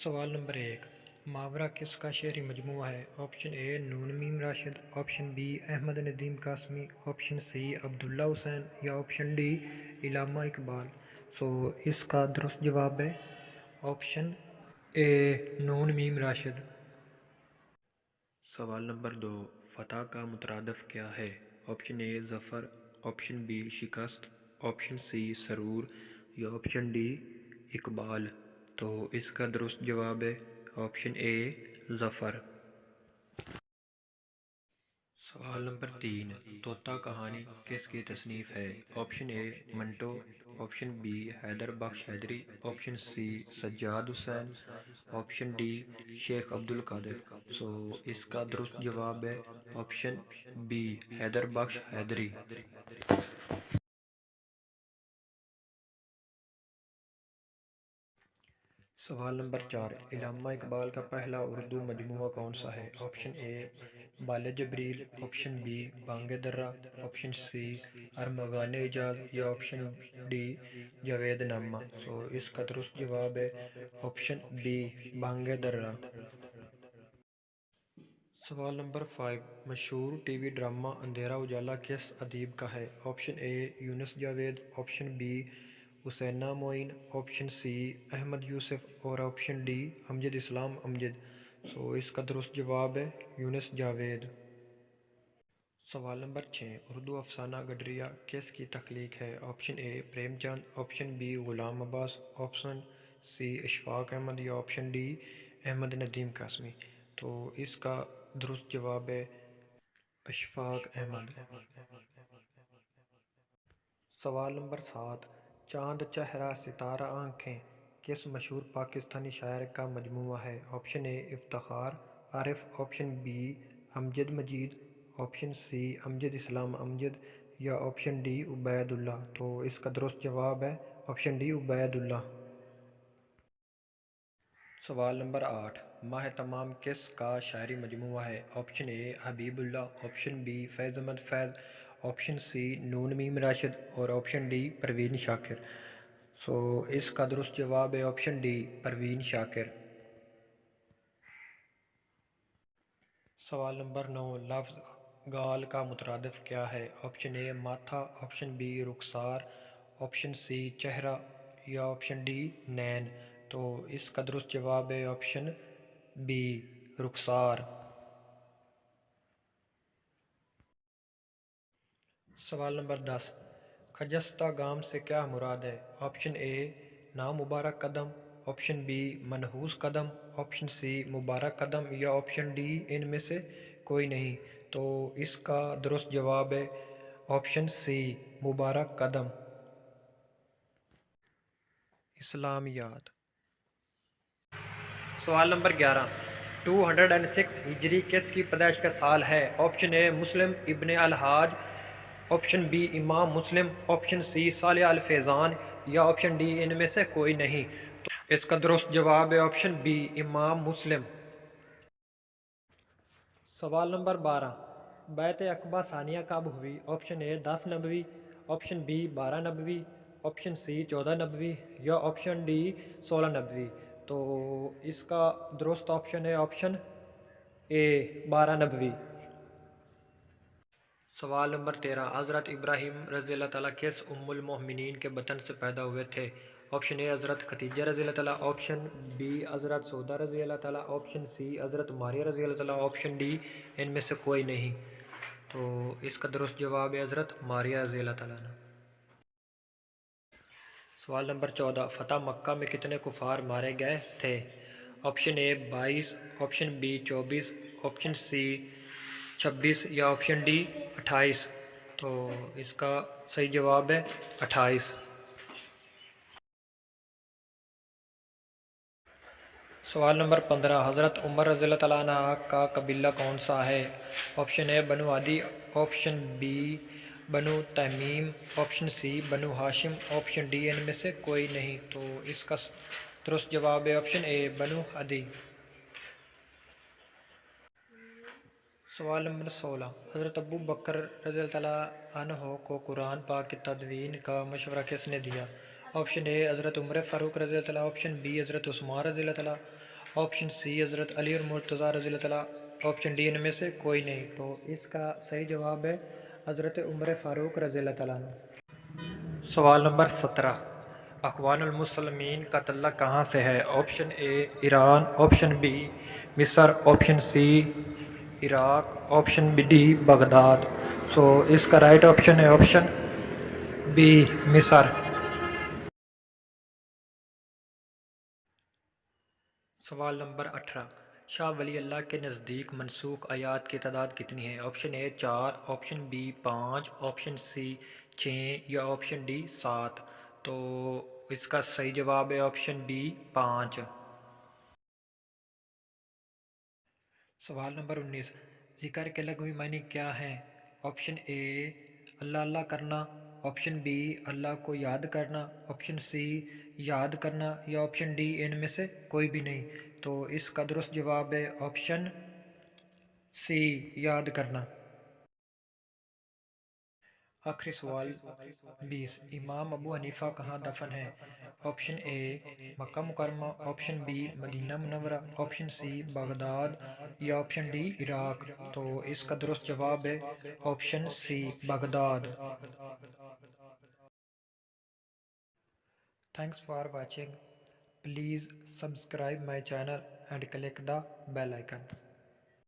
سوال نمبر 1، محاورہ کس کا شعری مجموعہ ہے؟ آپشن اے نون میم Rashid, option B Ahmad Nadeem Qasmi, option C Abdullah Hussain یا آپشن ڈی علامہ اقبال۔ اس کا درست جواب ہے آپشن اے نون میم راشد۔ سوال نمبر 2، فتح کا مترادف کیا ہے؟ آپشن اے ظفر، آپشن بی شکست، آپشن سی سرور یا آپشن ڈی اقبال۔ اس کا درست جواب ہے آپشن اے ظفر۔ سوال نمبر 3، طوطا کہانی کس کی تصنیف ہے؟ آپشن اے منٹو، آپشن بی حیدر بخش حیدری، آپشن سی سجاد حسین، آپشن ڈی شیخ عبدالقادر۔ اس کا درست جواب ہے آپشن بی حیدر بخش حیدری۔ سوال نمبر 4، علامہ اقبال کا پہلا اردو مجموعہ کون سا ہے؟ آپشن اے بال جبریل، آپشن بی بانگ درہ، آپشن سی ارمغان اعجاز یا آپشن ڈی جاوید نامہ۔ اس کا درست جواب ہے آپشن بی بانگ درہ۔ سوال نمبر 5، مشہور ٹی وی ڈرامہ اندھیرا اجالا کس ادیب کا ہے؟ آپشن اے یونس جاوید، آپشن بی حسینہ معین، آپشن سی احمد یوسف اور آپشن ڈی امجد اسلام امجد۔ اس کا درست جواب ہے یونس جاوید۔ سوال نمبر 6، اردو افسانہ گڈریا کس کی تخلیق ہے؟ آپشن اے Prem Chand, option B Ghulam Abbas, option C Ashfaq Ahmad یا آپشن ڈی احمد ندیم قاسمی۔ اس کا درست جواب ہے اشفاق احمد۔ سوال نمبر 7، چاند چہرہ ستارہ آنکھیں کس مشہور پاکستانی شاعر کا مجموعہ ہے؟ آپشن اے افتخار عارف، آپشن بی امجد مجید، آپشن سی امجد اسلام امجد یا آپشن ڈی عبید اللہ۔ اس کا درست جواب ہے آپشن ڈی عبید اللہ۔ سوال نمبر 8، ماہ تمام کس کا شاعری مجموعہ ہے؟ آپشن اے حبیب اللہ، آپشن بی فیض احمد فیض، آپشن سی نون میم راشد اور آپشن ڈی پروین شاکر۔ اس کا درست جواب ہے آپشن ڈی پروین شاکر۔ سوال نمبر 9، لفظ گال کا مترادف کیا ہے؟ آپشن اے ماتھا، آپشن بی رخسار، آپشن سی چہرہ یا آپشن ڈی نین۔ اس کا درست جواب ہے آپشن بی رخسار۔ سوال نمبر 10، خجستہ گام سے کیا مراد ہے؟ آپشن اے نامبارک قدم، آپشن بی منحوس قدم، آپشن سی مبارک قدم یا آپشن ڈی ان میں سے کوئی نہیں۔ اس کا درست جواب ہے آپشن سی مبارک قدم۔ اسلامیات۔ سوال نمبر 11، 206 ہجری کس کی پیدائش کا سال ہے؟ آپشن اے مسلم ابن الحاج، آپشن بی امام مسلم، آپشن سی صالح الفیضان یا آپشن ڈی ان میں سے کوئی نہیں۔ اس کا درست جواب ہے آپشن بی امام مسلم۔ سوال نمبر 12، بیعت عقبہ ثانیہ کب ہوئی؟ آپشن اے 10 نبوی، آپشن بی 12 نبوی، آپشن سی 14 نبوی یا آپشن ڈی 16 نبوی۔ اس کا درست آپشن ہے آپشن اے 12 نبوی۔ سوال نمبر 13، حضرت ابراہیم رضی اللہ تعالیٰ کس ام المومنین کے بطن سے پیدا ہوئے تھے؟ آپشن اے حضرت خدیجہ رضی اللہ تعالیٰ، آپشن بی حضرت سودا رضی اللہ تعالیٰ، آپشن سی حضرت ماریہ رضی اللہ تعالیٰ، آپشن ڈی ان میں سے کوئی نہیں۔ اس کا درست جواب ہے حضرت ماریہ رضی اللہ تعالیٰ عنہ۔ سوال نمبر 14، فتح مکہ میں کتنے کفار مارے گئے تھے؟ آپشن اے 22، آپشن بی 24، آپشن سی 26 یا آپشن ڈی 28۔ اس کا صحیح جواب ہے 28۔ سوال نمبر 15، حضرت عمر رضی اللہ تعالیٰ عنہ کا قبیلہ کون سا ہے؟ آپشن اے بنو عدی، آپشن بی بنو تمیم، آپشن سی بنو ہاشم، آپشن ڈی ان میں سے کوئی نہیں۔ اس کا درست جواب ہے آپشن اے بنو عدی۔ سوال نمبر 16، حضرت ابو بکر رضی اللہ تعالیٰ عنہ کو قرآن پاک کی تدوین کا مشورہ کس نے دیا؟ آپشن اے حضرت عمر فاروق رضی اللہ تعالیٰ، آپشن بی حضرت عثمان رضی اللہ تعالیٰ، آپشن سی حضرت علی اور مرتضیٰ رضی اللہ تعالیٰ، آپشن ڈی ان میں سے کوئی نہیں، تو اس کا صحیح جواب ہے حضرت عمر فاروق رضی اللہ تعالیٰ عنہ۔ سوال نمبر 17، اخوان المسلمین کا تعلق کہاں سے ہے؟ Option A Iran, option B مصر، option C Iraq, option D Baghdad. سو اس کا رائٹ آپشن ہے آپشن بی مصر۔ سوال نمبر 18، شاہ ولی اللہ کے نزدیک منسوخ آیات کی تعداد کتنی ہے؟ آپشن اے 4، آپشن بی 5، آپشن سی 6 یا آپشن ڈی 7۔ تو اس کا صحیح جواب ہے آپشن بی 5۔ سوال نمبر 19، ذکر کے لغوی معنی کیا ہیں؟ آپشن اے اللہ اللہ کرنا، آپشن بی اللہ کو یاد کرنا، آپشن سی یاد کرنا یا آپشن ڈی ان میں سے کوئی بھی نہیں۔ تو اس کا درست جواب ہے آپشن سی یاد کرنا۔ آخری سوال 20، امام ابو حنیفہ کہاں دفن ہیں؟ آپشن اے مکہ مکرمہ، آپشن بی مدینہ منورہ، آپشن سی بغداد یا آپشن ڈی عراق۔ تو اس کا درست جواب ہے option C Baghdad. Thanks for watching. Please subscribe my channel and click the bell icon.